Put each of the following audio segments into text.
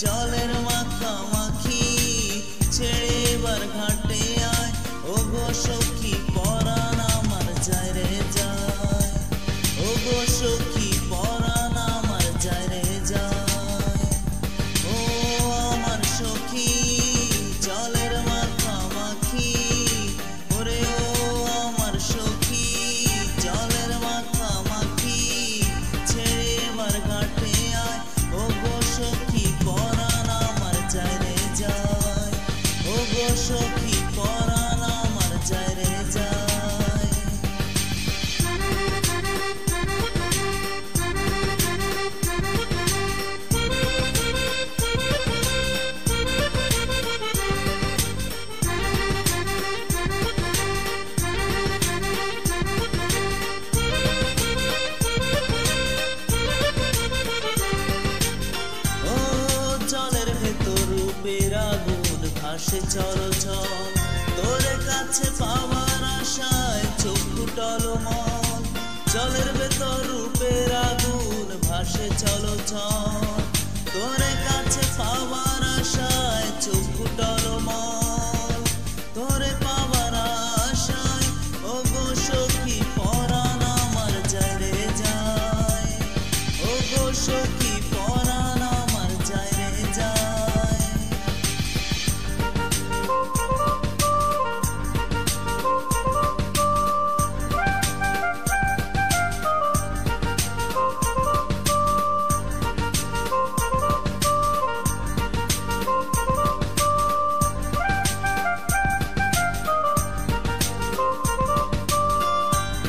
জলের মাখামাখি ছেড়ে এবার ঘাটে আয় ও গো সখী পরাণ আমার যায় রে যায় ও গো সখী পরাণ আমার যায় রে যায় ও আমার সখী জলের মাখামাখি ওরে ও আমার সখী জলের মাখামাখি ছেড়ে এবার ঘাটে আয় ও গো সখী পরাণ আমার যায় রে যায় ও গো সখী পরাণ আমার যায় রে যায়। ও জলের ভেতর রূপের আগুন ভাসে চলচল তোরে কাছে পাওয়ার আশায় চক্ষু টলমল জলের ভেতর রূপের আগুন ভাসে চলচল তোরে কাছে পাওয়ার আশায় চক্ষু টলমল তোরে পাওয়ার আশায় ও গো সখী পরাণ আমার যায় রে যায় ও গো সখী পরাণ আমার যায় রে যায়।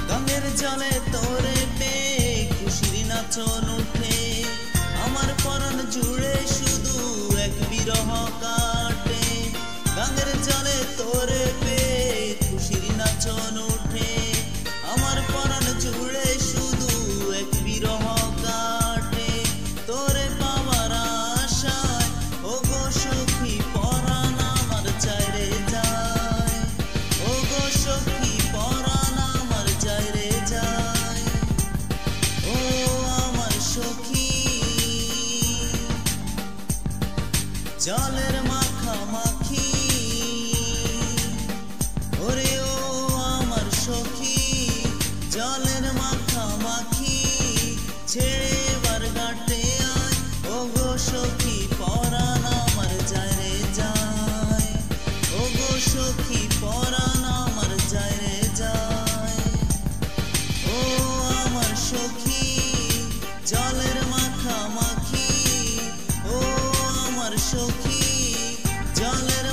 গাঙ্গের জলে তোরে পেয়ে খুশির নাচন উঠে আমার পরাণ জুড়ে শুধু এক বিরহ কাটে গাঙ্গের জলে তোরে পেয়ে খুশির নাচন উঠে আমার পরাণ জুড়ে শুধু এক বিরহ কাটে তোরে পাওয়ার আশায় ও গো সখী পরাণ আমার যায় রে যায় ও গো সখী পরাণ আমার যায় রে যায় ও আমার সখী জলের মাখামাখি ওরে ও আমার সখী জলের মাখামাখি ছেড়ে এবার ঘাটে আয় ও গো সখী পরাণ আমার যায় রে যায় ও গো সখী পরাণ আমার যায় রে যায় ও আমার সখী জলের মাখামাখি ও আমার সখী জলের